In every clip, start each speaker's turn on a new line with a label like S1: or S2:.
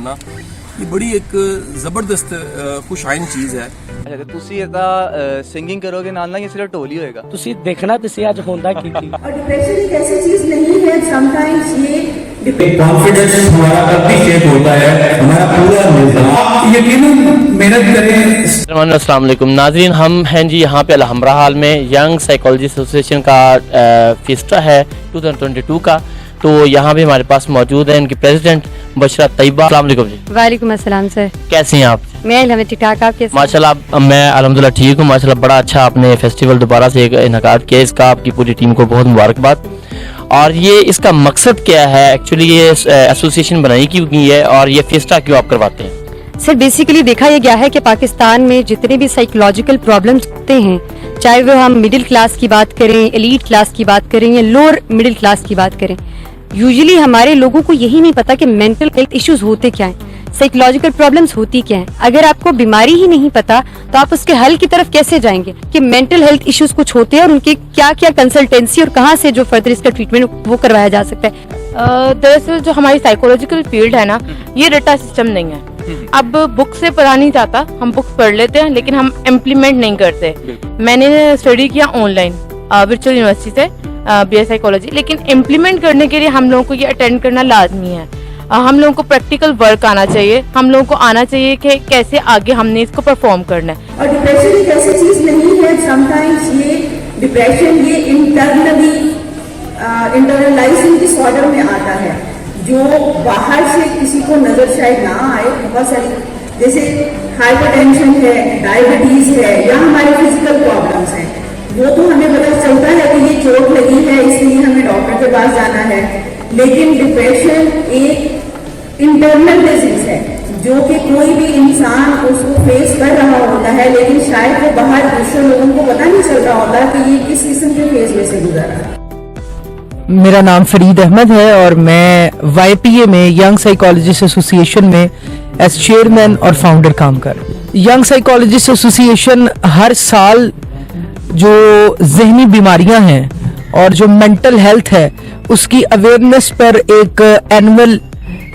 S1: बनना ये बड़ी एक ज़बरदस्त खुशाइन चीज़ है।
S2: ਅਗਰ ਤੁਸੀਂ ਇਹਦਾ ਸਿੰਗਿੰਗ ਕਰੋਗੇ ਨਾਲ ਨਾਲ, ਇਹ ਸਿਰਫ ਢੋਲ ਹੀ ਹੋਏਗਾ।
S3: ਤੁਸੀਂ ਦੇਖਣਾ ਤੇ ਸੀ ਅੱਜ ਹੁੰਦਾ ਕੀ ਕੀ।
S4: और डिप्रेशन एक ऐसी चीज नहीं है, समटाइम्स ये
S5: कॉन्फिडेंस हमारा तब भी शेक होता है, हमारा पूरा निज़ाम यकीनन मेहनत करें।
S6: अस्सलाम वालेकुम नाज़रीन, हम हैं जी यहाँ पे अलहम्रा हाल में यंग साइकोलॉजी एसोसिएशन का फेस्टा है 2022 का। तो यहाँ भी हमारे पास मौजूद है इनकी प्रेसिडेंट बशरा तैयबा। अस्सलाम वालेकुम जी।
S7: वालेकुम अस्सलाम सर,
S6: कैसे हैं आप?
S7: मैं अलहमद ठीक ठाक, आप कैसे?
S6: माशाल्लाह मैं अल्हम्दुलिल्लाह ठीक हूँ। माशाल्लाह बड़ा अच्छा आपने फेस्टिवल दोबारा से इनकाद किया, इसका आपकी पूरी टीम को बहुत मुबारकबाद। और ये इसका मकसद क्या है एक्चुअली, ये एसोसिएशन बनाई क्यों गई है और ये फेस्टा क्यों आप करवाते हैं?
S7: सर बेसिकली देखा यह गया है कि पाकिस्तान में जितने भी साइकोलॉजिकल प्रॉब्लम्स होते हैं, चाहे वो हम मिडिल क्लास की बात करें, एलीट क्लास की बात करें या लोअर मिडिल क्लास की बात करें, यूजुअली हमारे लोगों को यही नहीं पता कि मेंटल हेल्थ इश्यूज होते क्या हैं, साइकोलॉजिकल प्रॉब्लम्स होती क्या हैं। अगर आपको बीमारी ही नहीं पता तो आप उसके हल की तरफ कैसे जाएंगे कि मेंटल हेल्थ इश्यूज कुछ होते हैं और उनके क्या क्या कंसल्टेंसी और कहाँ से जो फर्दर इसका ट्रीटमेंट वो करवाया जा सकता है।
S8: दरअसल जो हमारी साइकोलॉजिकल फील्ड है ना, ये रटा सिस्टम नहीं है। अब बुक से पढ़ा नहीं जाता, हम बुक्स पढ़ लेते हैं लेकिन हम इम्प्लीमेंट नहीं करते। मैंने स्टडी किया ऑनलाइन वर्चुअल यूनिवर्सिटी से बीए साइकोलॉजी, लेकिन इम्प्लीमेंट करने के लिए हम लोगों को ये अटेंड करना लाजमी है। हम लोगों को प्रैक्टिकल वर्क आना चाहिए, हम लोगों को आना चाहिए कि कैसे आगे हमने इसको परफॉर्म करना है।
S4: और डिप्रेशन एक ऐसी चीज नहीं है, समटाइम्स ये डिप्रेशन ये इंटरनलाइजिंग डिसऑर्डर में आता है, जो बाहर से किसी को नजर शायद ना आए। बहुत सारी जैसे हाइपरटेंशन है, डायबिटीज है या हमारे फिजिकल प्रॉब्लम्स हैं, वो तो हमें पता चलता है कि ये चोट लगी है इसलिए हमें डॉक्टर के पास जाना है। लेकिन डिप्रेशन एक इंटरनल डिजीज है जो कि कोई भी इंसान उसको फेस कर रहा होता है, लेकिन शायद वो बाहर दूसरे लोगों को पता नहीं चल रहा होता कि ये किस किस्म के फेज में से गुजर रहा है।
S3: मेरा नाम फरीद अहमद है और मैं YPA में यंग साइकोलॉजिस्ट एसोसिएशन में एज चेयरमैन और फाउंडर काम कर रहा हूँ। यंग साइकोलॉजिस्ट एसोसिएशन हर साल जो जहनी बीमारियां हैं और जो मेंटल हेल्थ है उसकी अवेयरनेस पर एक एनुअल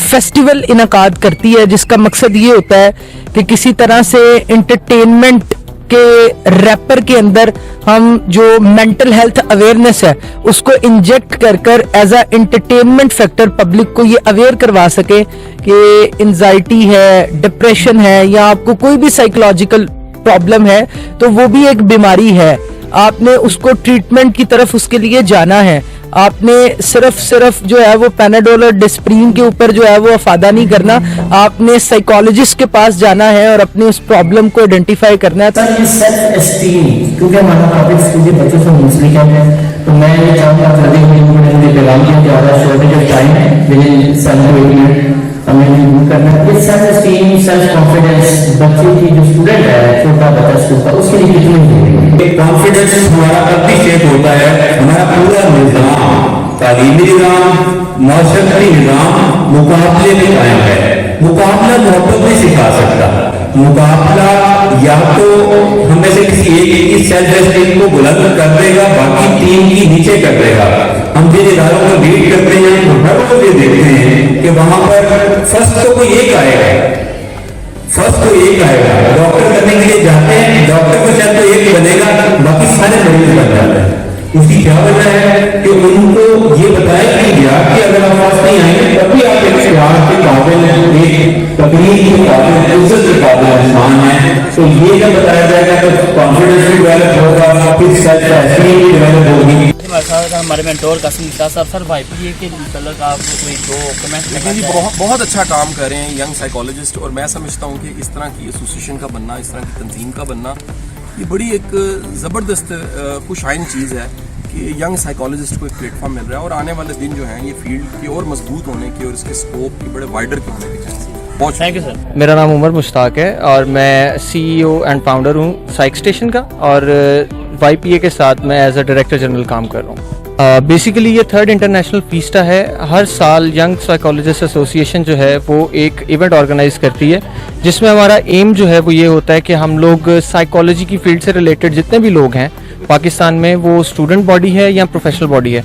S3: फेस्टिवल इनकाद करती है, जिसका मकसद ये होता है कि किसी तरह से एंटरटेनमेंट के रैपर के अंदर हम जो मेंटल हेल्थ अवेयरनेस है उसको इंजेक्ट कर कर as a entertainment factor public को ये अवेयर करवा सके कि एंजाइटी है, डिप्रेशन है या आपको कोई भी साइकोलॉजिकल प्रॉब्लम है तो वो भी एक बीमारी है। आपने उसको ट्रीटमेंट की तरफ उसके लिए जाना है। आपने सिर्फ जो है वो पैनाडोल और डिस्प्रीन के ऊपर जो है वो अफादा नहीं करना, आपने साइकोलॉजिस्ट के पास जाना है और अपनी उस प्रॉब्लम को आइडेंटिफाई करना है।
S5: सर ये सेल्फ एस्टीम, क्योंकि हमारा टॉपिक स्कूल के बच्चों से मुंसलिक है, तो मैं ये चाहूँगा हमें रिव्यू करना है। ये सेल्फ एस्टीम, सेल्फ कॉन्फिडेंस बच्चे की जो स्टूडेंट है, छोटा बच्चा स्कूल का, उसके लिए कितनी जरूरी है। कॉन्फिडेंस हमारा तब भी शेक होता है, हमारा पूरा निज़ाम, तालीमी निज़ाम, माशरती निज़ाम मुकाबले में कायम है। मुकाबला मोहब्बत नहीं सिखा सकता। मुकाबला या तो हमें से किसी एक की सेल्फ एस्टीम को बुलंद कर देगा, बाकी टीम की नीचे कर देगा। हम जिन इदारों को लीड करते हैं तो हर रोज ये देखते हैं कि वहां पर फर्स्ट तो कोई एक आएगा, डॉक्टर करने के लिए जाते हैं, डॉक्टर को शायद तो एक बनेगा, बाकी सारे मरीज बन जाते हैं। इसकी क्या वजह है कि उनको ये बताया नहीं गया कि अगर आप पास नहीं आएंगे तभी आप एक इख्तियार के काबिल हैं, एक तकलीफ के काबिल, इज्जत के काबिल इंसान है। तो ये जब बताया जाएगा तो कॉन्फिडेंस भी डेवलप होगा, फिर सेल्फ एस्टीम भी डेवलप होगी।
S6: हमारे मेंटोर कासिम साहब, सर YPA के मतलब आप कोई दो कमेंट
S1: जी बहुत अच्छा काम कर रहे हैं यंग साइकोलॉजिस्ट, और मैं समझता हूँ कि इस तरह की एसोसिएशन का बनना, इस तरह की तंजीम का बनना ये बड़ी एक ज़बरदस्त खुशाइन चीज़ है कि यंग साइकोलॉजिस्ट को एक प्लेटफॉर्म मिल रहा है। और आने वाले दिन जो हैं ये फील्ड के और मजबूत होने के और इसके स्कोप के बड़े वाइडर के होने के चांसेस। बहुत
S6: थैंक यू सर। मेरा नाम उमर मुश्ताक है और मैं CEO एंड फाउंडर हूँ साइक स्टेशन का, और YPA के साथ मैं एज अ डायरेक्टर जनरल काम कर रहा हूँ। बेसिकली ये 3rd इंटरनेशनल फीस्टा है। हर साल यंग साइकोलॉजिस्ट एसोसिएशन जो है वो एक इवेंट ऑर्गेनाइज करती है, जिसमें हमारा एम जो है वो ये होता है कि हम लोग साइकोलॉजी की फील्ड से रिलेटेड जितने भी लोग हैं पाकिस्तान में, वो स्टूडेंट बॉडी है या प्रोफेशनल बॉडी है,